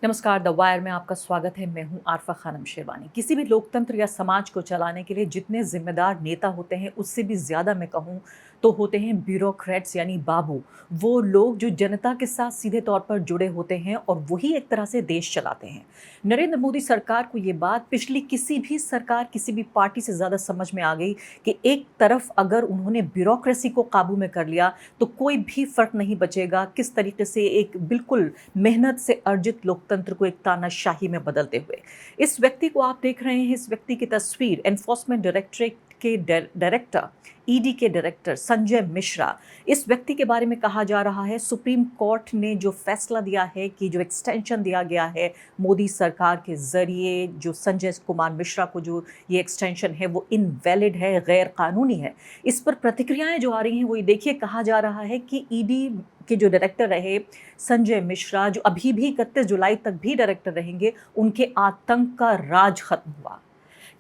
नमस्कार, the wire में आपका स्वागत है। मैं हूं आरफा खानम शेरवानी। किसी भी लोकतंत्र या समाज को चलाने के लिए जितने जिम्मेदार नेता होते हैं, उससे भी ज़्यादा मैं कहूं तो होते हैं ब्यूरोक्रेट्स यानी बाबू। वो लोग जो जनता के साथ सीधे तौर पर जुड़े होते हैं और वही एक तरह से देश चलाते हैं। नरेंद्र मोदी सरकार को ये बात पिछली किसी भी सरकार, किसी भी पार्टी से ज़्यादा समझ में आ गई कि एक तरफ अगर उन्होंने ब्यूरोक्रेसी को काबू में कर लिया तो कोई भी फ़र्क नहीं बचेगा किस तरीके से एक बिल्कुल मेहनत से अर्जित लोकतंत्र को एक तानाशाही में बदलते हुए। इस व्यक्ति को आप देख रहे हैं, इस व्यक्ति की तस्वीर एनफोर्समेंट डायरेक्टरेट के डायरेक्टर, ईडी के डायरेक्टर संजय मिश्रा। इस व्यक्ति के बारे में कहा जा रहा है सुप्रीम कोर्ट ने जो फैसला दिया है कि जो एक्सटेंशन दिया गया है मोदी सरकार के जरिए, जो संजय कुमार मिश्रा को जो ये एक्सटेंशन है वो इनवैलिड है, गैर कानूनी है। इस पर प्रतिक्रियाएं जो आ रही हैं वो ये देखिए, कहा जा रहा है कि ईडी के जो डायरेक्टर रहे संजय मिश्रा, जो अभी भी 31 जुलाई तक भी डायरेक्टर रहेंगे, उनके आतंक का राज खत्म हुआ।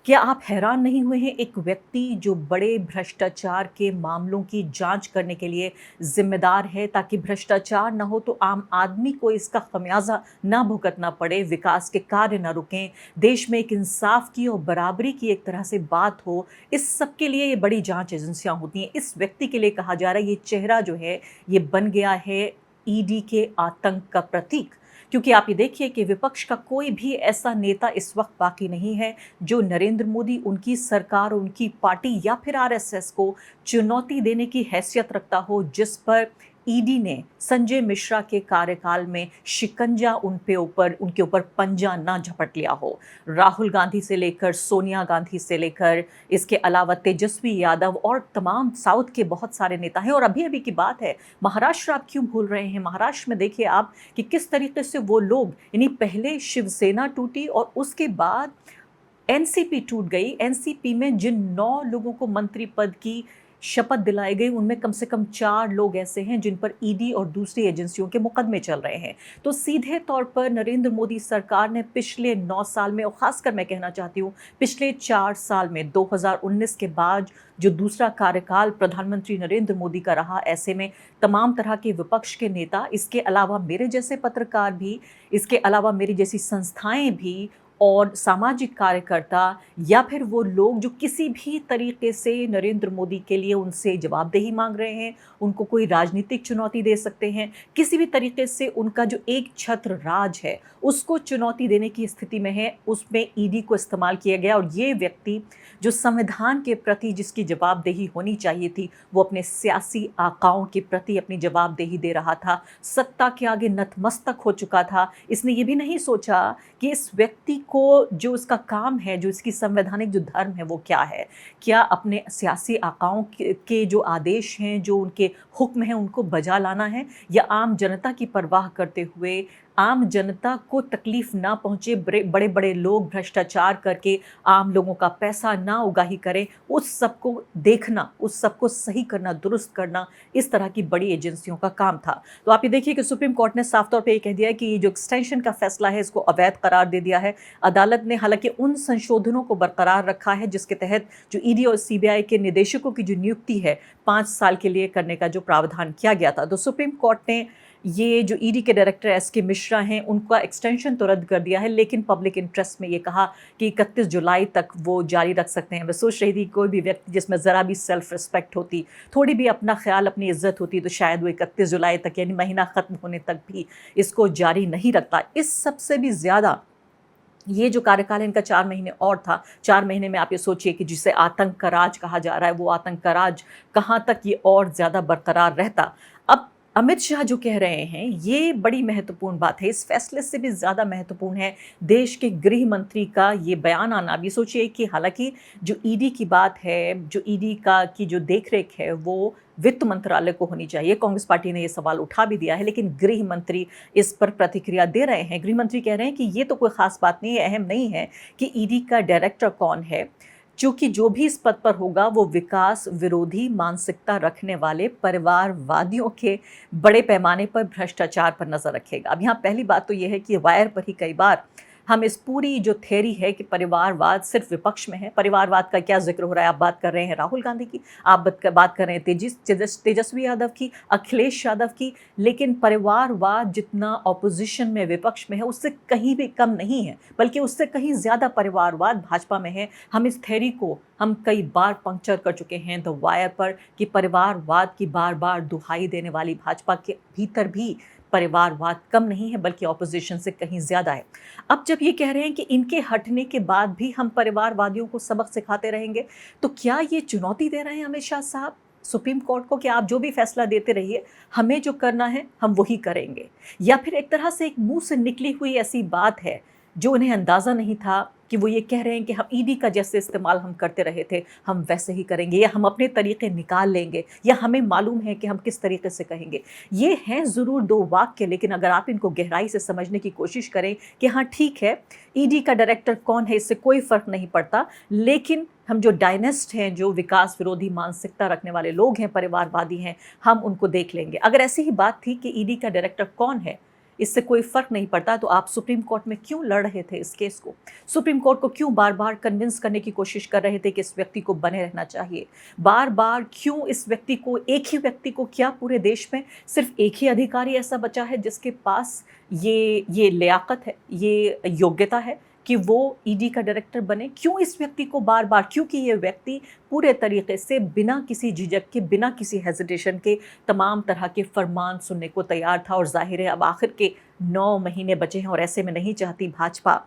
क्या आप हैरान नहीं हुए हैं? एक व्यक्ति जो बड़े भ्रष्टाचार के मामलों की जांच करने के लिए जिम्मेदार है ताकि भ्रष्टाचार ना हो तो आम आदमी को इसका खमियाजा ना भुगतना पड़े, विकास के कार्य ना रुकें, देश में एक इंसाफ की और बराबरी की एक तरह से बात हो, इस सब के लिए ये बड़ी जांच एजेंसियां होती हैं। इस व्यक्ति के लिए कहा जा रहा है ये चेहरा जो है ये बन गया है ईडी के आतंक का प्रतीक। क्योंकि आप ये देखिए कि विपक्ष का कोई भी ऐसा नेता इस वक्त बाकी नहीं है जो नरेंद्र मोदी, उनकी सरकार, उनकी पार्टी या फिर आरएसएस को चुनौती देने की हैसियत रखता हो, जिस पर ईडी ने संजय मिश्रा के कार्यकाल में शिकंजा उनके ऊपर पंजा ना झपट लिया हो। राहुल गांधी से लेकर सोनिया गांधी से लेकर इसके अलावा तेजस्वी यादव और तमाम साउथ के बहुत सारे नेता हैं। और अभी अभी की बात है, महाराष्ट्र आप क्यों भूल रहे हैं? महाराष्ट्र में देखिए आप कि किस तरीके से वो लोग, यानी पहले शिवसेना टूटी और उसके बाद एनसीपी टूट गई। एनसीपी में जिन 9 लोगों को मंत्री पद की शपथ दिलाई गई, उनमें कम से कम 4 लोग ऐसे हैं जिन पर ईडी और दूसरी एजेंसियों के मुकदमे चल रहे हैं। तो सीधे तौर पर नरेंद्र मोदी सरकार ने पिछले 9 साल में, और खासकर मैं कहना चाहती हूँ पिछले 4 साल में, 2019 के बाद जो दूसरा कार्यकाल प्रधानमंत्री नरेंद्र मोदी का रहा, ऐसे में तमाम तरह के विपक्ष के नेता, इसके अलावा मेरे जैसे पत्रकार भी, इसके अलावा मेरी जैसी संस्थाएं भी और सामाजिक कार्यकर्ता या फिर वो लोग जो किसी भी तरीके से नरेंद्र मोदी के लिए उनसे जवाबदेही मांग रहे हैं, उनको कोई राजनीतिक चुनौती दे सकते हैं, किसी भी तरीके से उनका जो एक छत्र राज है उसको चुनौती देने की स्थिति में है, उसमें ईडी को इस्तेमाल किया गया। और ये व्यक्ति जो संविधान के प्रति जिसकी जवाबदेही होनी चाहिए थी, वो अपने सियासी आकाओं के प्रति अपनी जवाबदेही दे रहा था, सत्ता के आगे नतमस्तक हो चुका था। इसने ये भी नहीं सोचा कि इस व्यक्ति को जो उसका काम है, जो इसकी संवैधानिक जो धर्म है वो क्या है। क्या अपने सियासी आकाओं के जो आदेश हैं, जो उनके हुक्म हैं, उनको बजा लाना है, या आम जनता की परवाह करते हुए आम जनता को तकलीफ ना पहुंचे, बड़े बड़े लोग भ्रष्टाचार करके आम लोगों का पैसा ना उगाही करें, उस सबको देखना, उस सबको सही करना, दुरुस्त करना, इस तरह की बड़ी एजेंसियों का काम था। तो आप ये देखिए कि सुप्रीम कोर्ट ने साफ तौर पे ये कह दिया है कि ये जो एक्सटेंशन का फैसला है इसको अवैध करार दे दिया है। अदालत ने हालांकि उन संशोधनों को बरकरार रखा है जिसके तहत जो ईडी और सीबीआई के निदेशकों की जो नियुक्ति है 5 साल के लिए करने का जो प्रावधान किया गया था। तो सुप्रीम कोर्ट ने ये जो ईडी के डायरेक्टर एसके मिश्रा हैं उनका एक्सटेंशन तो रद्द कर दिया है, लेकिन पब्लिक इंटरेस्ट में ये कहा कि 31 जुलाई तक वो जारी रख सकते हैं। मैं सोच रही थी कोई भी व्यक्ति जिसमें ज़रा भी सेल्फ रिस्पेक्ट होती, थोड़ी भी अपना ख्याल, अपनी इज्जत होती, तो शायद वो 31 जुलाई तक, यानी महीना ख़त्म होने तक भी इसको जारी नहीं रखता। इस सबसे भी ज़्यादा ये जो कार्यकाल है इनका 4 महीने और था। 4 महीने में आप ये सोचिए कि जिसे आतंक का राज कहा जा रहा है, वो आतंक का राज कहाँ तक ये और ज़्यादा बरकरार रहता। अब अमित शाह जो कह रहे हैं ये बड़ी महत्वपूर्ण बात है। इस फैसले से भी ज़्यादा महत्वपूर्ण है देश के गृह मंत्री का ये बयान आना। अब ये सोचिए कि हालांकि जो ईडी की बात है, जो ईडी का की जो देखरेख है वो वित्त मंत्रालय को होनी चाहिए। कांग्रेस पार्टी ने ये सवाल उठा भी दिया है, लेकिन गृह मंत्री इस पर प्रतिक्रिया दे रहे हैं। गृह मंत्री कह रहे हैं कि ये तो कोई खास बात नहीं है, अहम नहीं है कि ईडी का डायरेक्टर कौन है, क्योंकि जो भी इस पद पर होगा वो विकास विरोधी मानसिकता रखने वाले परिवारवादियों के बड़े पैमाने पर भ्रष्टाचार पर नजर रखेगा। अब यहाँ पहली बात तो ये है कि वायर पर ही कई बार हम इस पूरी जो थ्योरी है कि परिवारवाद सिर्फ विपक्ष में है, परिवारवाद का क्या जिक्र हो रहा है, आप बात कर रहे हैं राहुल गांधी की, आप बात कर रहे हैं तेजस्वी यादव की, अखिलेश यादव की, लेकिन परिवारवाद जितना ऑपोजिशन में विपक्ष में है उससे कहीं भी कम नहीं है, बल्कि उससे कहीं ज़्यादा परिवारवाद भाजपा में है। हम इस थ्योरी को हम कई बार पंक्चर कर चुके हैं द वायर पर कि परिवारवाद की बार बार दुहाई देने वाली भाजपा के भीतर भी परिवारवाद कम नहीं है, बल्कि ऑपोजिशन से कहीं ज़्यादा है। अब जब ये कह रहे हैं कि इनके हटने के बाद भी हम परिवारवादियों को सबक सिखाते रहेंगे, तो क्या ये चुनौती दे रहे हैं अमित शाह साहब सुप्रीम कोर्ट को कि आप जो भी फैसला देते रहिए, हमें जो करना है हम वही करेंगे? या फिर एक तरह से एक मुंह से निकली हुई ऐसी बात है जो उन्हें अंदाज़ा नहीं था कि वो ये कह रहे हैं कि हम ईडी का जैसे इस्तेमाल हम करते रहे थे हम वैसे ही करेंगे, या हम अपने तरीके निकाल लेंगे, या हमें मालूम है कि हम किस तरीके से कहेंगे? ये हैं ज़रूर दो वाक्य, लेकिन अगर आप इनको गहराई से समझने की कोशिश करें कि हाँ ठीक है, ईडी का डायरेक्टर कौन है इससे कोई फ़र्क नहीं पड़ता, लेकिन हम जो डायनेस्ट हैं, जो विकास विरोधी मानसिकता रखने वाले लोग हैं, परिवारवादी हैं, हम उनको देख लेंगे। अगर ऐसी ही बात थी कि ईडी का डायरेक्टर कौन है इससे कोई फ़र्क नहीं पड़ता, तो आप सुप्रीम कोर्ट में क्यों लड़ रहे थे इस केस को? सुप्रीम कोर्ट को क्यों बार बार कन्विंस करने की कोशिश कर रहे थे कि इस व्यक्ति को बने रहना चाहिए? बार बार क्यों इस व्यक्ति को, एक ही व्यक्ति को, क्या पूरे देश में सिर्फ एक ही अधिकारी ऐसा बचा है जिसके पास ये लियाकत है, ये योग्यता है कि वो ईडी का डायरेक्टर बने? क्यों इस व्यक्ति को बार बार? क्योंकि ये व्यक्ति पूरे तरीके से बिना किसी झिझक के, बिना किसी हेजिटेशन के तमाम तरह के फरमान सुनने को तैयार था। और जाहिर है अब आखिर के 9 महीने बचे हैं और ऐसे में नहीं चाहती भाजपा,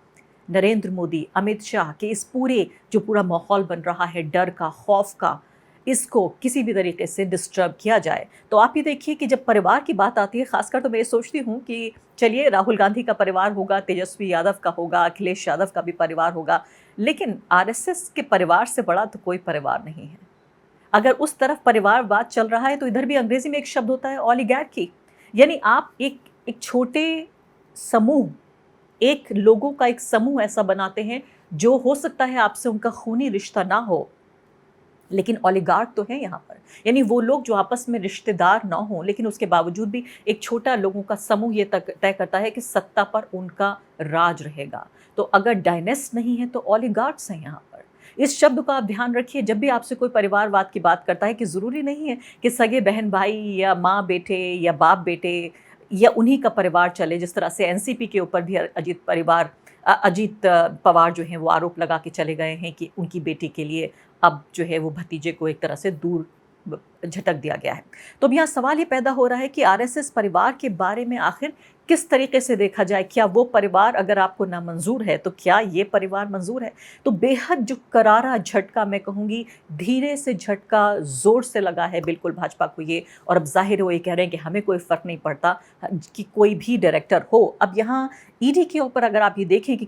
नरेंद्र मोदी, अमित शाह के इस पूरे जो पूरा माहौल बन रहा है डर का, खौफ का, इसको किसी भी तरीके से डिस्टर्ब किया जाए। तो आप ये देखिए कि जब परिवार की बात आती है, खासकर तो मैं ये सोचती हूँ कि चलिए राहुल गांधी का परिवार होगा, तेजस्वी यादव का होगा, अखिलेश यादव का भी परिवार होगा, लेकिन आरएसएस के परिवार से बड़ा तो कोई परिवार नहीं है। अगर उस तरफ परिवारवाद चल रहा है तो इधर भी अंग्रेजी में एक शब्द होता है ओलिगार्की, यानी आप एक छोटे समूह, एक लोगों का एक समूह ऐसा बनाते हैं जो हो सकता है आपसे उनका खूनी रिश्ता ना हो, लेकिन ओलिगार्क तो है यहाँ पर, यानी वो लोग जो आपस में रिश्तेदार ना हो, लेकिन उसके बावजूद भी एक छोटा लोगों का समूह ये तय करता है कि सत्ता पर उनका राज रहेगा। तो अगर डायनेस्ट नहीं है तो ओलिगार्क्स हैं यहाँ पर। इस शब्द का आप ध्यान रखिए जब भी आपसे कोई परिवारवाद की बात करता है, कि ज़रूरी नहीं है कि सगे बहन भाई या माँ बेटे या बाप बेटे या उन्हीं का परिवार चले। जिस तरह से एनसीपी के ऊपर भी अजीत पवार जो हैं वो आरोप लगा के चले गए हैं कि उनकी बेटी के लिए अब जो है वो भतीजे को एक तरह से दूर झटक दिया गया है। तो अब यहाँ सवाल ये पैदा हो रहा है कि आरएसएस परिवार के बारे में आखिर किस तरीके से देखा जाए? क्या वो परिवार अगर आपको नामंजूर है तो क्या ये परिवार मंजूर है? तो बेहद जो करारा झटका, मैं कहूँगी धीरे से झटका ज़ोर से लगा है बिल्कुल भाजपा को ये। और अब जाहिर है वो ये कह रहे हैं कि हमें कोई फ़र्क नहीं पड़ता कि कोई भी डायरेक्टर हो। अब यहाँ ईडी के ऊपर अगर आप ये देखें कि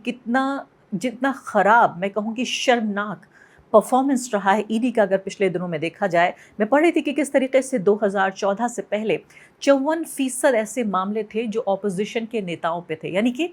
जितना ख़राब, मैं कहूँगी शर्मनाक परफॉर्मेंस रहा है ईडी का, अगर पिछले दिनों में देखा जाए, मैं पढ़ रही थी कि किस तरीके से 2014 से पहले 54% ऐसे मामले थे जो ऑपोजिशन के नेताओं पे थे, यानी कि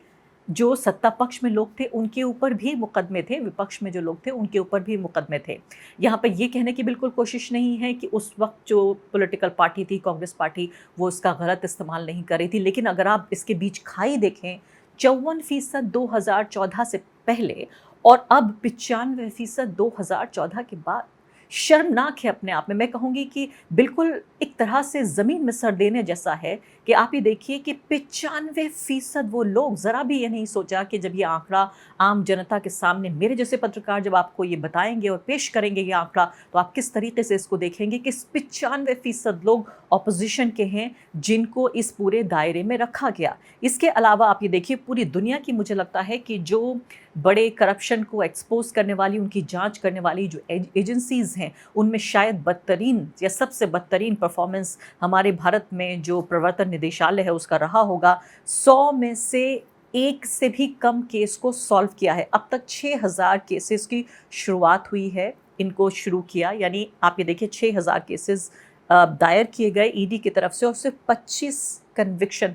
जो सत्ता पक्ष में लोग थे उनके ऊपर भी मुकदमे थे, विपक्ष में जो लोग थे उनके ऊपर भी मुकदमे थे। यहाँ पर ये कहने की बिल्कुल कोशिश नहीं है कि उस वक्त जो पॉलिटिकल पार्टी थी, कांग्रेस पार्टी, वो उसका गलत इस्तेमाल नहीं कर रही थी, लेकिन अगर आप इसके बीच खाई देखें, 54% 2014 से पहले और अब 95% 2014 के बाद, शर्मनाक है अपने आप में। मैं कहूँगी कि बिल्कुल एक तरह से ज़मीन में सर देने जैसा है कि आप ये देखिए कि 95% वो लोग, ज़रा भी ये नहीं सोचा कि जब ये आंकड़ा आम जनता के सामने मेरे जैसे पत्रकार जब आपको ये बताएंगे और पेश करेंगे ये आंकड़ा, तो आप किस तरीके से इसको देखेंगे कि 95% लोग ऑपोजिशन के हैं जिनको इस पूरे दायरे में रखा गया। इसके अलावा आप ये देखिए पूरी दुनिया की, मुझे लगता है कि जो बड़े करप्शन को एक्सपोज करने वाली, उनकी जांच करने वाली जो एजेंसीज़ हैं, उनमें शायद बदतरीन या सबसे बदतरीन परफॉर्मेंस हमारे भारत में जो प्रवर्तन निदेशालय है उसका रहा होगा। 100 में से 1 से भी कम केस को सॉल्व किया है। अब तक 6000 केसेस की शुरुआत हुई है, इनको शुरू किया, यानी आप ये देखिए 6000 केसेस दायर किए गए ईडी की तरफ से, और सिर्फ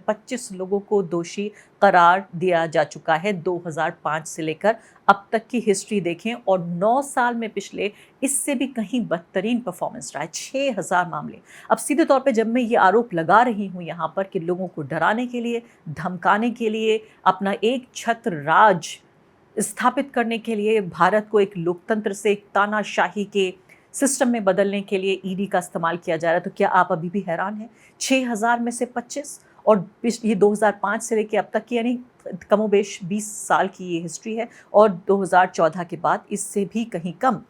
25 लोगों को दोषी करार दिया जा चुका है 2005 से लेकर अब तक की हिस्ट्री देखें, और 9 साल में पिछले इससे भी कहीं बदतरीन परफॉर्मेंस रहा है, 6000 मामले। अब सीधे तौर पे जब मैं ये आरोप लगा रही हूँ यहाँ पर कि लोगों को डराने के लिए, धमकाने के लिए, अपना एक छत्र राज स्थापित करने के लिए, भारत को एक लोकतंत्र से एक तानाशाही के सिस्टम में बदलने के लिए ईडी का इस्तेमाल किया जा रहा है, तो क्या आप अभी भी हैरान हैं? 6000 में से 25, और ये 2005 से लेकर अब तक की, यानी कमोबेश 20 साल की ये हिस्ट्री है, और 2014 के बाद इससे भी कहीं कम।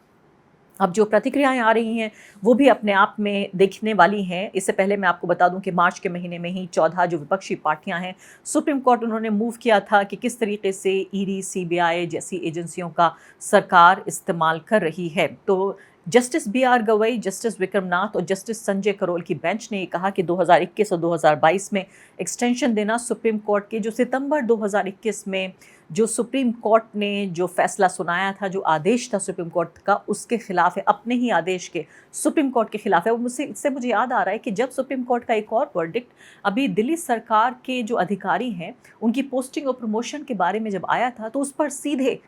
अब जो प्रतिक्रियाएं आ रही हैं वो भी अपने आप में देखने वाली हैं। इससे पहले मैं आपको बता दूं कि मार्च के महीने में ही 14 जो विपक्षी पार्टियां हैं, सुप्रीम कोर्ट उन्होंने मूव किया था कि किस तरीके से ईडी, सीबीआई जैसी एजेंसियों का सरकार इस्तेमाल कर रही है। तो justice BR Gavai, justice Vikram Nath और जस्टिस संजय करोल की बेंच ने कहा कि 2021 और 2022 में एक्सटेंशन देना सुप्रीम कोर्ट के जो सितंबर 2021 में जो सुप्रीम कोर्ट ने जो फैसला सुनाया था, जो आदेश था सुप्रीम कोर्ट का, उसके खिलाफ है, अपने ही आदेश के सुप्रीम कोर्ट के खिलाफ है। वो इससे मुझे याद आ रहा है कि जब सुप्रीम कोर्ट का एक और वर्डिक्ट अभी दिल्ली सरकार के जो अधिकारी हैं उनकी पोस्टिंग और प्रमोशन के बारे में जब आया था, तो उस पर सीधे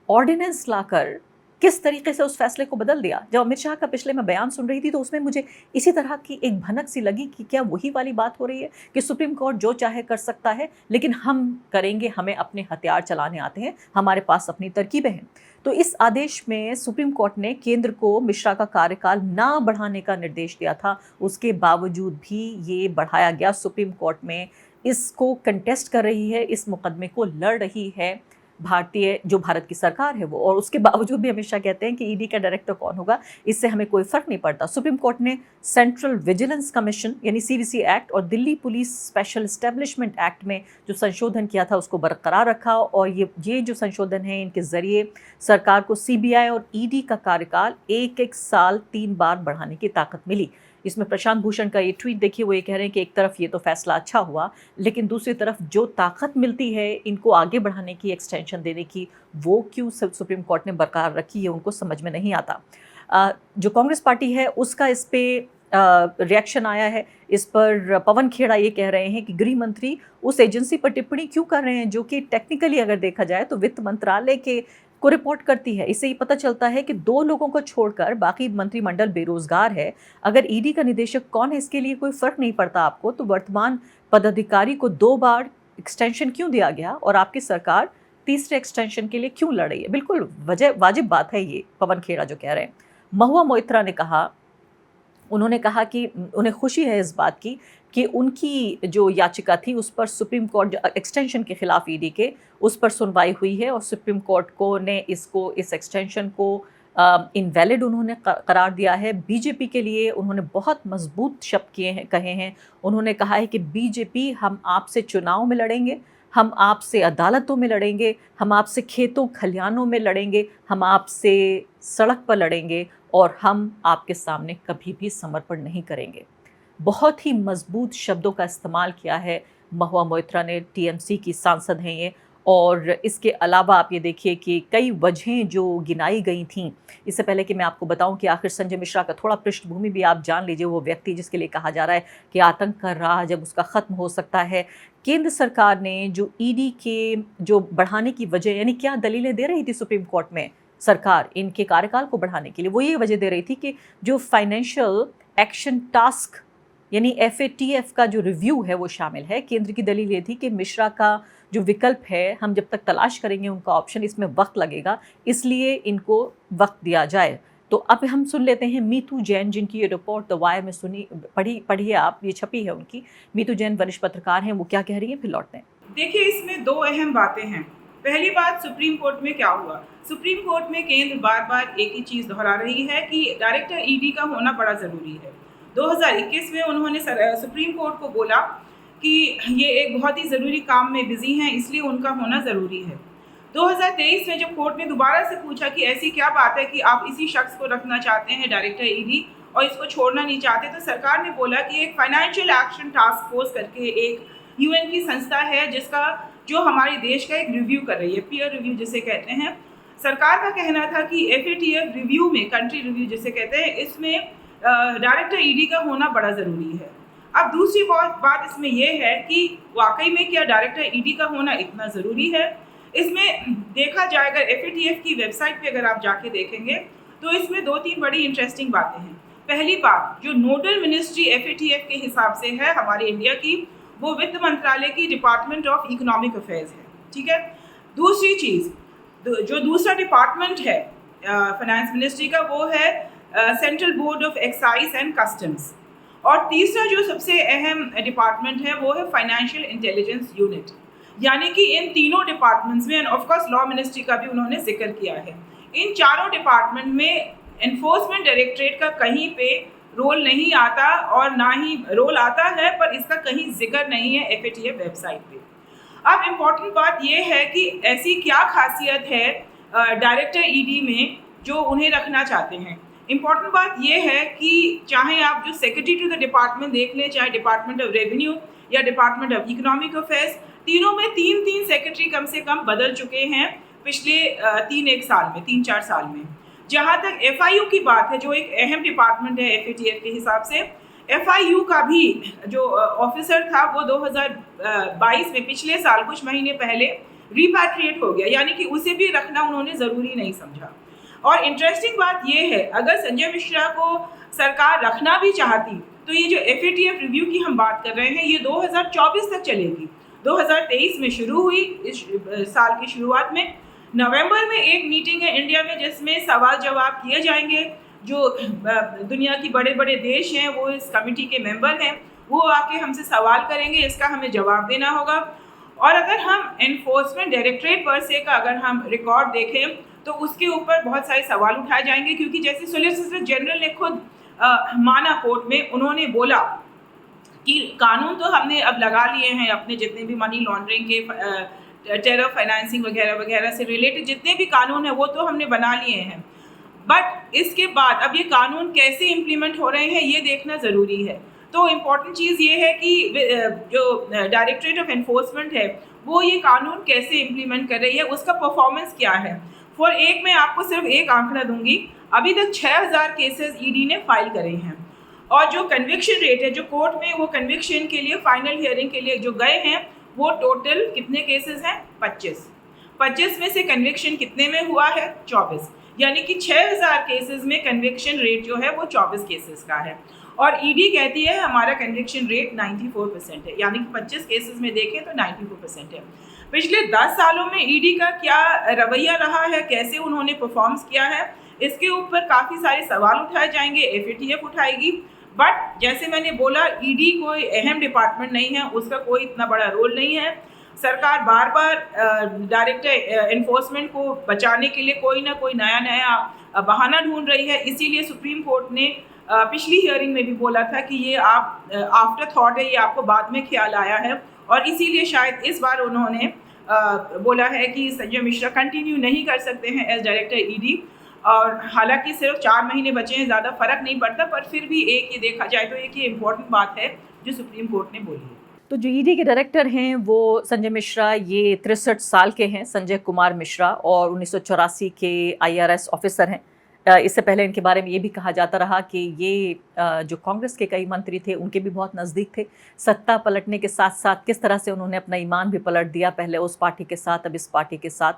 ऑर्डिनेंस लाकर किस तरीके से उस फैसले को बदल दिया। जब अमित शाह का पिछले मैं बयान सुन रही थी तो उसमें मुझे इसी तरह की एक भनक सी लगी कि क्या वही वाली बात हो रही है कि सुप्रीम कोर्ट जो चाहे कर सकता है, लेकिन हम करेंगे, हमें अपने हथियार चलाने आते हैं, हमारे पास अपनी तरकीबें हैं। तो इस आदेश में सुप्रीम कोर्ट ने केंद्र को मिश्रा का कार्यकाल ना बढ़ाने का निर्देश दिया था, उसके बावजूद भी ये बढ़ाया गया। सुप्रीम कोर्ट में इसको कंटेस्ट कर रही है, इस मुकदमे को लड़ रही है भारत की सरकार है वो, और उसके बावजूद भी अमित शाह कहते हैं कि ईडी का डायरेक्टर कौन होगा, इससे हमें कोई फर्क नहीं पड़ता। सुप्रीम कोर्ट ने सेंट्रल विजिलेंस कमीशन यानी CVC एक्ट और Delhi police special establishment act में जो संशोधन किया था उसको बरकरार रखा, और ये जो संशोधन है इनके जरिए सरकार को CBI और ED का कार्यकाल 1-1 साल 3 बार बढ़ाने की ताकत मिली। इसमें प्रशांत भूषण का ये ट्वीट देखिए, वो ये कह रहे हैं कि एक तरफ ये तो फैसला अच्छा हुआ, लेकिन दूसरी तरफ जो ताकत मिलती है इनको आगे बढ़ाने की, एक्सटेंशन देने की, वो क्यों सुप्रीम कोर्ट ने बरकरार रखी है, उनको समझ में नहीं आता। जो कांग्रेस पार्टी है उसका इस पे रिएक्शन आया है। इस पर पवन खेड़ा ये कह रहे हैं कि गृह मंत्री उस एजेंसी पर टिप्पणी क्यों कर रहे हैं जो कि टेक्निकली अगर देखा जाए तो वित्त मंत्रालय के को रिपोर्ट करती है। इससे ये पता चलता है कि 2 लोगों को छोड़कर बाकी मंत्रिमंडल बेरोजगार है। अगर ईडी का निदेशक कौन है इसके लिए कोई फर्क नहीं पड़ता आपको, तो वर्तमान पदाधिकारी को 2 बार एक्सटेंशन क्यों दिया गया और आपकी सरकार तीसरे एक्सटेंशन के लिए क्यों लड़ रही है? बिल्कुल वाजिब बात है ये, पवन खेड़ा जो कह रहे हैं। महुआ मोइत्रा ने कहा, उन्होंने कहा कि उन्हें खुशी है इस बात की कि उनकी जो याचिका थी उस पर सुप्रीम कोर्ट एक्सटेंशन के खिलाफ ईडी के उस पर सुनवाई हुई है, और सुप्रीम कोर्ट को ने इस एक्सटेंशन को इनवैलिड उन्होंने करार दिया है। बीजेपी के लिए उन्होंने बहुत मजबूत शब्द कहे हैं। उन्होंने कहा है कि बीजेपी, हम आपसे चुनाव में लड़ेंगे, हम आपसे अदालतों में लड़ेंगे, हम आपसे खेतों खलिहानों में लड़ेंगे, हम आपसे सड़क पर लड़ेंगे, और हम आपके सामने कभी भी समर्पण नहीं करेंगे। बहुत ही मजबूत शब्दों का इस्तेमाल किया है महुआ मोइत्रा ने, TMC की सांसद हैं ये। और इसके अलावा आप ये देखिए कि कई वजहें जो गिनाई गई थीं, इससे पहले कि मैं आपको बताऊं कि आखिर संजय मिश्रा का थोड़ा पृष्ठभूमि भी आप जान लीजिए। वो व्यक्ति जिसके लिए कहा जा रहा है कि आतंक कर रहा, जब उसका ख़त्म हो सकता है। केंद्र सरकार ने जो ईडी के जो बढ़ाने की वजह, यानी क्या दलीलें दे रही थी सुप्रीम कोर्ट में सरकार इनके कार्यकाल को बढ़ाने के लिए, वो ये वजह दे रही थी कि जो फाइनेंशियल एक्शन टास्क यानी FATF का जो रिव्यू है वो शामिल है। केंद्र की दलील ये थी कि मिश्रा का जो विकल्प है, हम जब तक तलाश करेंगे उनका ऑप्शन, इसमें वक्त लगेगा, इसलिए इनको वक्त दिया जाए। तो अब हम सुन लेते हैं मीतू जैन, जिनकी ये रिपोर्ट द वायर में पढ़िए आप, ये छपी है उनकी। मीतू जैन वरिष्ठ पत्रकार हैं, वो क्या कह रही हैं, फिर लौटते हैं। देखिए, इसमें 2 अहम बातें हैं। पहली बात, सुप्रीम कोर्ट में क्या हुआ। सुप्रीम कोर्ट में केंद्र बार बार एक ही चीज़ दोहरा रही है कि डायरेक्टर ईडी का होना बड़ा ज़रूरी है। 2021 में उन्होंने सुप्रीम कोर्ट को बोला कि ये एक बहुत ही ज़रूरी काम में बिजी हैं, इसलिए उनका होना ज़रूरी है। 2023 में जब कोर्ट ने दोबारा से पूछा कि ऐसी क्या बात है कि आप इसी शख्स को रखना चाहते हैं डायरेक्टर ईडी और इसको छोड़ना नहीं चाहते, तो सरकार ने बोला कि एक फाइनेंशियल एक्शन टास्क फोर्स करके एक UN की संस्था है जो हमारे देश का एक रिव्यू कर रही है, पीयर रिव्यू जिसे कहते हैं। सरकार का कहना था कि FATF रिव्यू में, कंट्री रिव्यू जिसे कहते हैं, इसमें डायरेक्टर ईडी का होना बड़ा ज़रूरी है। अब दूसरी बात इसमें यह है कि वाकई में क्या डायरेक्टर ईडी का होना इतना ज़रूरी है? इसमें देखा जाए, अगर एफएटीएफ की वेबसाइट पे अगर आप जाके देखेंगे तो इसमें 2-3 बड़ी इंटरेस्टिंग बातें हैं। पहली बात, जो नोडल मिनिस्ट्री एफएटीएफ के हिसाब से है हमारे इंडिया की, वो वित्त मंत्रालय की डिपार्टमेंट ऑफ इकोनॉमिक अफेयर्स है, ठीक है। दूसरी चीज़, जो दूसरा डिपार्टमेंट है फाइनेंस मिनिस्ट्री का, वो है central board of excise and customs. और तीसरा जो सबसे अहम डिपार्टमेंट है वो है फाइनेंशियल इंटेलिजेंस यूनिट। यानी कि इन तीनों डिपार्टमेंट्स में, end of course law ministry का भी उन्होंने जिक्र किया है, इन चारों डिपार्टमेंट में एनफोर्समेंट डायरेक्टरेट का कहीं पे रोल नहीं आता, और ना ही रोल आता है पर इसका कहीं जिक्र नहीं है एफएटीएफ वेबसाइट पे। अब इम्पॉर्टेंट बात यह है कि ऐसी क्या खासियत है डायरेक्टर ईडी में जो उन्हें रखना चाहते हैं। इम्पॉर्टेंट बात यह है कि चाहे आप जो सेक्रेटरी टू द डिपार्टमेंट देख लें, चाहे डिपार्टमेंट ऑफ रेवेन्यू या डिपार्टमेंट ऑफ इकोनॉमिक अफेयर्स, तीनों में 3-3 सेक्रेटरी कम से कम बदल चुके हैं पिछले 3-4 साल में। जहाँ तक एफआईयू की बात है, जो एक अहम डिपार्टमेंट है एफएटीएफ के हिसाब से, एफआईयू का भी जो ऑफिसर था वो 2022 में, पिछले साल कुछ महीने पहले रिपैट्रिएट हो गया, यानी कि उसे भी रखना उन्होंने ज़रूरी नहीं समझा। और इंटरेस्टिंग बात ये है, अगर संजय मिश्रा को सरकार रखना भी चाहती तो ये जो एफएटीएफ रिव्यू की हम बात कर रहे हैं ये 2024 तक चलेगी। 2023 में शुरू हुई, इस साल की शुरुआत में। नवंबर में एक मीटिंग है इंडिया में जिसमें सवाल जवाब किए जाएंगे। जो दुनिया की बड़े बड़े देश हैं वो इस कमेटी के मेंबर हैं, वो आके हमसे सवाल करेंगे, इसका हमें जवाब देना होगा। और अगर हम एनफोर्समेंट डायरेक्टरेट पर से का अगर हम रिकॉर्ड देखें तो उसके ऊपर बहुत सारे सवाल उठाए जाएंगे, क्योंकि जैसे सॉलिसिटर जनरल ने खुद माना कोर्ट में, उन्होंने बोला कि कानून तो हमने अब लगा लिए हैं, अपने जितने भी मनी लॉन्ड्रिंग के, टेरर फाइनेंसिंग वगैरह वगैरह से रिलेटेड जितने भी कानून हैं वो तो हमने बना लिए हैं, बट इसके बाद अब ये कानून कैसे इम्प्लीमेंट हो रहे हैं ये देखना ज़रूरी है। तो इम्पॉर्टेंट चीज़ ये है कि जो डायरेक्टरेट ऑफ एनफोर्समेंट है वो ये कानून कैसे इम्प्लीमेंट कर रही है, उसका परफॉर्मेंस क्या है। फॉर एक मैं आपको सिर्फ एक आंकड़ा दूंगी, अभी तक 6000 केसेस ईडी ने फाइल करे हैं, और जो कन्विक्शन रेट है, जो कोर्ट में वो कन्विक्शन के लिए फाइनल हियरिंग के लिए जो गए हैं, वो टोटल कितने केसेस हैं? 25 में से कन्विक्शन कितने में हुआ है? 24। यानी कि 6000 केसेस में कन्विक्शन रेट जो है वो 24 केसेस का है। और ईडी कहती है हमारा कन्विक्शन रेट 94% है, यानी कि 25 केसेस में देखें तो 94% है। पिछले 10 सालों में ईडी का क्या रवैया रहा है, कैसे उन्होंने परफॉर्म्स किया है, इसके ऊपर काफ़ी सारे सवाल उठाए जाएंगे, एफएटीएफ उठाएगी। बट जैसे मैंने बोला, ईडी कोई अहम डिपार्टमेंट नहीं है, उसका कोई इतना बड़ा रोल नहीं है। सरकार बार बार डायरेक्टर एनफोर्समेंट को बचाने के लिए कोई ना कोई नया बहाना ढूंढ रही है। इसीलिए सुप्रीम कोर्ट ने पिछली हियरिंग में भी बोला था कि ये आप आफ्टर थॉट है, ये आपको बाद में ख्याल आया है, और इसीलिए शायद इस बार उन्होंने बोला है कि संजय मिश्रा कंटिन्यू नहीं कर सकते हैं एज डायरेक्टर ईडी। और हालांकि सिर्फ 4 महीने बचे हैं, ज़्यादा फर्क नहीं पड़ता, पर फिर भी एक ये देखा जाए तो एक ये इम्पोर्टेंट बात है जो सुप्रीम कोर्ट ने बोली है। तो जो ईडी के डायरेक्टर हैं वो संजय मिश्रा, ये 63 साल के हैं, संजय कुमार मिश्रा, और 1984 के आईआरएस ऑफिसर हैं। इससे पहले इनके बारे में ये भी कहा जाता रहा कि ये जो कांग्रेस के कई मंत्री थे उनके भी बहुत नज़दीक थे। सत्ता पलटने के साथ साथ किस तरह से उन्होंने अपना ईमान भी पलट दिया, पहले उस पार्टी के साथ, अब इस पार्टी के साथ।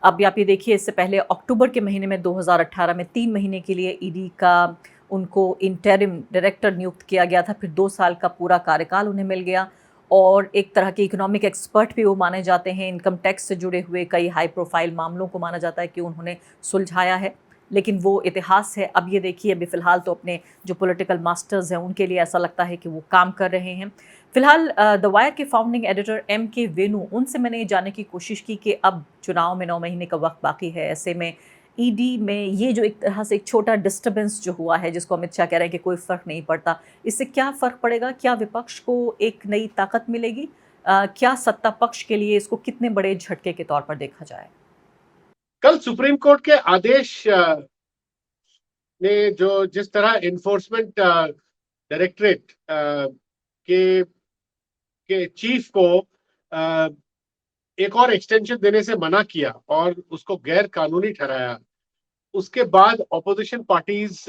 अब आप ये देखिए, इससे पहले अक्टूबर के महीने में 2018 में 3 महीने के लिए ईडी का उनको इंटरिम डायरेक्टर नियुक्त किया गया था, फिर 2 साल का पूरा कार्यकाल उन्हें मिल गया, और एक तरह के इकोनॉमिक एक्सपर्ट भी वो माने जाते हैं। इनकम टैक्स से जुड़े हुए कई हाई प्रोफाइल मामलों को माना जाता है कि उन्होंने सुलझाया है, लेकिन वो इतिहास है। अब ये देखिए, अभी फ़िलहाल तो अपने जो पॉलिटिकल मास्टर्स हैं उनके लिए ऐसा लगता है कि वो काम कर रहे हैं। फ़िलहाल द वायर के फाउंडिंग एडिटर M.K. वेणु, उनसे मैंने ये जानने की कोशिश की कि अब चुनाव में 9 महीने का वक्त बाकी है, ऐसे में ईडी में ये जो एक तरह से एक छोटा डिस्टर्बेंस जो हुआ है, जिसको अमित शाह कह रहे हैं कि कोई फ़र्क नहीं पड़ता, इससे क्या फ़र्क पड़ेगा? क्या विपक्ष को एक नई ताकत मिलेगी? क्या सत्ता पक्ष के लिए इसको कितने बड़े झटके के तौर पर देखा जाए? कल सुप्रीम कोर्ट के आदेश ने जो जिस तरह एनफोर्समेंट डायरेक्टरेट के चीफ को एक और एक्सटेंशन देने से मना किया और उसको गैर कानूनी ठहराया, उसके बाद ऑपोजिशन पार्टीज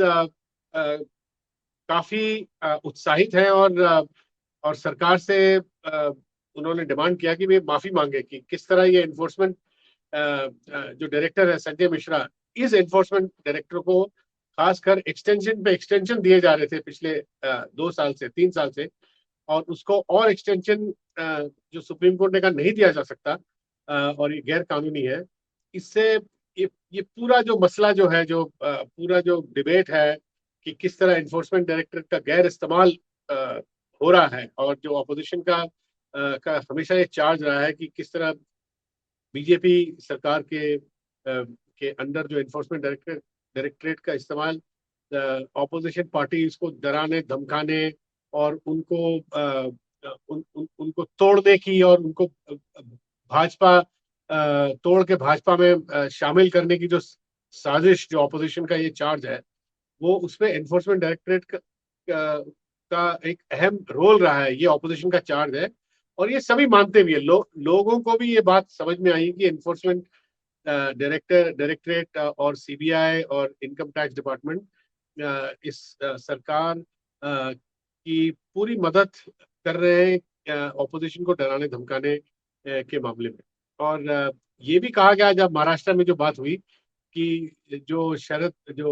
काफी उत्साहित हैं और सरकार से उन्होंने डिमांड किया कि वे माफी मांगे कि किस तरह ये एनफोर्समेंट जो डायरेक्टर है संजय मिश्रा, इस एनफोर्समेंट डायरेक्टर को खासकर एक्सटेंशन पे एक्सटेंशन दिए जा रहे थे पिछले 2 साल से 3 साल से, और उसको और एक्सटेंशन जो सुप्रीम कोर्ट ने कहा नहीं दिया जा सकता और ये गैर कानूनी है। इससे ये पूरा जो मसला जो है, जो पूरा जो डिबेट है कि किस तरह एनफोर्समेंट डायरेक्टर का गैर इस्तेमाल हो रहा है, और जो अपोजिशन का हमेशा ये चार्ज रहा है कि किस तरह बीजेपी सरकार के अंडर जो एनफोर्समेंट डायरेक्टरेट का इस्तेमाल ऑपोजिशन पार्टीज को डराने धमकाने और उनको तोड़ने की, और उनको भाजपा तोड़ के भाजपा में शामिल करने की जो साजिश, जो ऑपोजिशन का ये चार्ज है, वो उसमें एनफोर्समेंट डायरेक्टरेट का एक अहम रोल रहा है। ये ऑपोजिशन का चार्ज है और ये सभी मानते भी है। लोगों को भी ये बात समझ में आई कि एनफोर्समेंट डायरेक्टरेट और सीबीआई और इनकम टैक्स डिपार्टमेंट इस सरकार की पूरी मदद कर रहे हैं ऑपोजिशन को डराने धमकाने के मामले में। और ये भी कहा गया जब महाराष्ट्र में जो बात हुई कि जो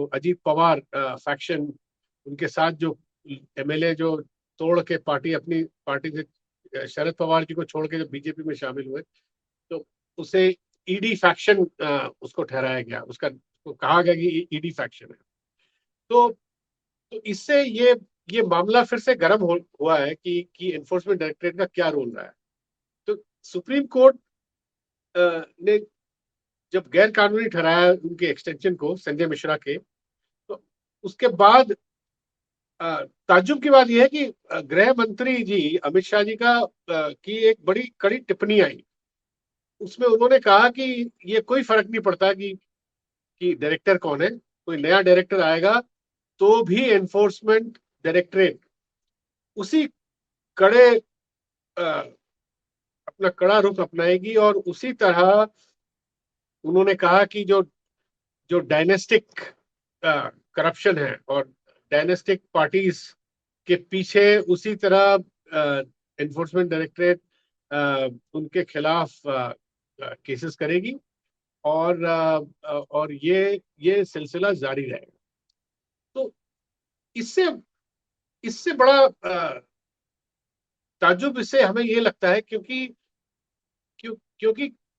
अजीत पवार फैक्शन, उनके साथ जो एमएलए जो तोड़ के अपनी पार्टी से शरद पवार जी को छोड़ के जब बीजेपी में शामिल हुए, तो उसे ईडी फैक्शन उसको ठहराया गया, उसको कहा गया कि ईडी फैक्शन है। तो इससे ये मामला फिर से गर्म हुआ है कि एनफोर्समेंट डायरेक्टरेट का क्या रोल रहा है। तो सुप्रीम कोर्ट ने जब गैर कानूनी ठहराया उनके एक्सटेंशन को संजय मिश्रा के, तो उसके बाद ताज्जुब की बात यह है कि गृह मंत्री जी अमित शाह जी की एक बड़ी कड़ी टिप्पणी आई। उसमें उन्होंने कहा कि ये कोई फर्क नहीं पड़ता कि डायरेक्टर कौन है, कोई नया डायरेक्टर आएगा तो भी एनफोर्समेंट डायरेक्टरेट उसी कड़े अपना कड़ा रुख अपनाएगी। और उसी तरह उन्होंने कहा कि जो डायनेस्टिक करप्शन है और डायनेस्टिक पार्टीज के पीछे उसी तरह एनफोर्समेंट डायरेक्टरेट उनके खिलाफ केसेस करेगी, और ये सिलसिला जारी रहेगा। तो इससे इससे बड़ा ताज्जुब इससे हमें ये लगता है क्योंकि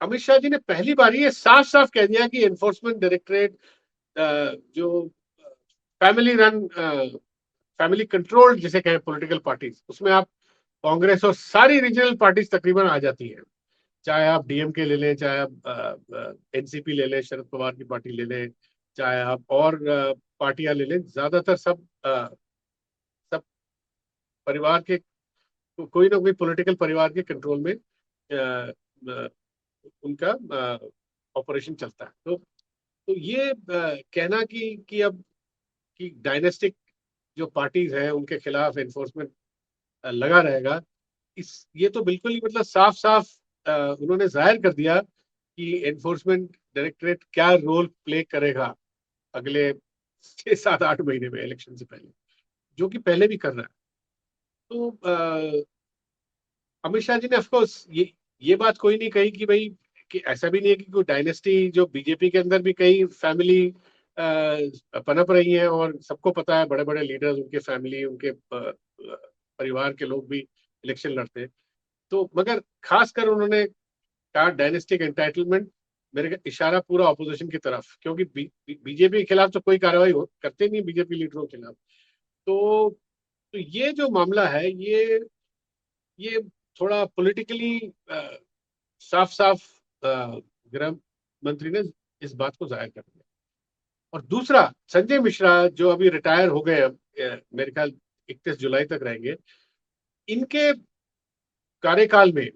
अमित शाह जी ने पहली बार ये साफ साफ कह दिया कि एनफोर्समेंट डायरेक्टरेट जो फैमिली कंट्रोल्ड जिसे कहें पॉलिटिकल पार्टीज, उसमें आप कांग्रेस और सारी रीजनल पार्टीज तकरीबन आ जाती हैं। चाहे आप डीएमके ले लें, चाहे आप एनसीपी ले लें, शरद पवार की पार्टी ले लें, चाहे आप और पार्टियां ले लें, ज्यादातर सब परिवार के कोई ना कोई पॉलिटिकल परिवार के कंट्रोल में उनका ऑपरेशन चलता है। तो ये कहना कि अब कि डायनेस्टिक जो पार्टीज हैं उनके खिलाफ एनफोर्समेंट लगा रहेगा, ये तो बिल्कुल ही मतलब साफ साफ उन्होंने जाहिर कर दिया कि एनफोर्समेंट डायरेक्टरेट क्या रोल प्ले करेगा अगले 6 7 8 महीने में इलेक्शन से पहले, जो कि पहले भी कर रहा है। तो अमित शाह जी ने ऑफकोर्स ये बात कोई नहीं कही कि भाई कि ऐसा भी नहीं है कि कोई डायनेस्टी, जो बीजेपी के अंदर भी कई फैमिली पनप रही हैं और सबको पता है, बड़े बड़े लीडर्स, उनके फैमिली, उनके परिवार के लोग भी इलेक्शन लड़ते हैं। तो मगर खासकर उन्होंने कहा डायनेस्टिक एंटाइटलमेंट, मेरे का इशारा पूरा ऑपोजिशन की तरफ, क्योंकि बीजेपी के खिलाफ तो कोई कार्रवाई करते नहीं बीजेपी लीडरों के खिलाफ। तो ये जो मामला है ये थोड़ा पॉलिटिकली साफ साफ गृह मंत्री ने इस बात को जाहिर कर दिया। और दूसरा, संजय मिश्रा जो अभी रिटायर हो गए, मेरे ख्याल 31 जुलाई तक रहेंगे, इनके कार्यकाल में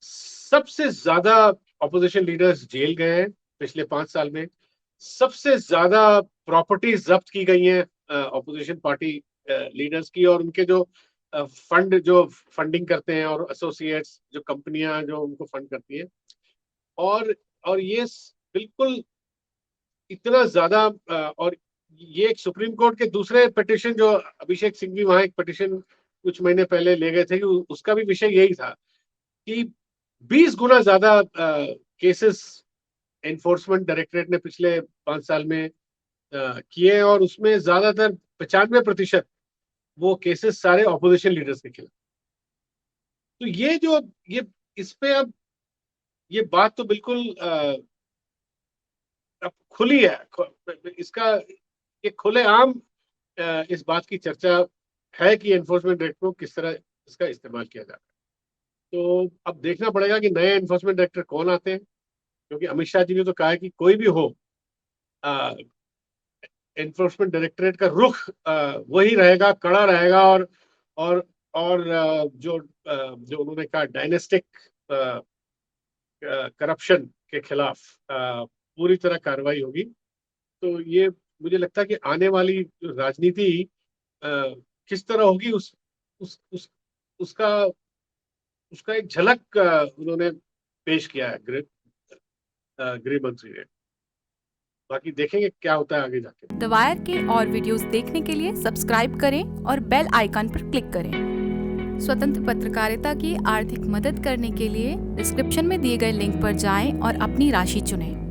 सबसे ज्यादा ऑपोजिशन लीडर्स जेल गए हैं पिछले 5 साल में। सबसे ज्यादा प्रॉपर्टीज जब्त की गई हैं ऑपोजिशन पार्टी लीडर्स की, और उनके जो फंडिंग करते हैं और एसोसिएट्स जो कंपनियां जो उनको फंड करती हैं, और ये बिल्कुल इतना ज्यादा, और ये एक सुप्रीम कोर्ट के दूसरे पिटिशन जो अभिषेक सिंघवी वहां एक पिटिशन कुछ महीने पहले ले गए थे कि उसका भी विषय यही था कि 20 गुना ज्यादा केसेस एनफोर्समेंट डायरेक्टरेट ने पिछले 5 साल में किए और उसमें ज्यादातर 95% वो केसेस सारे ऑपोजिशन लीडर्स के खिलाफ। तो ये इस पे अब ये बात तो बिल्कुल अब खुली है। इसका ये खुलेआम इस बात की चर्चा है कि एनफोर्समेंट डायरेक्टर को किस तरह इसका इस्तेमाल किया जा रहा है। तो अब देखना पड़ेगा कि नए एनफोर्समेंट डायरेक्टर कौन आते हैं, क्योंकि अमित शाह जी ने तो कहा है कि कोई भी हो एनफोर्समेंट डायरेक्टरेट का रुख वही रहेगा, कड़ा रहेगा और जो उन्होंने कहा डायनेस्टिक करप्शन के खिलाफ पूरी तरह कार्रवाई होगी। तो ये मुझे लगता है कि आने वाली राजनीति किस तरह होगी उसका एक झलक उन्होंने पेश किया है गृह मंत्री ने। बाकी देखेंगे क्या होता है आगे जाके। द वायर के और वीडियोस देखने के लिए सब्सक्राइब करें और बेल आइकन पर क्लिक करें। स्वतंत्र पत्रकारिता की आर्थिक मदद करने के लिए डिस्क्रिप्शन में दिए गए लिंक पर जाएं और अपनी राशि चुनें।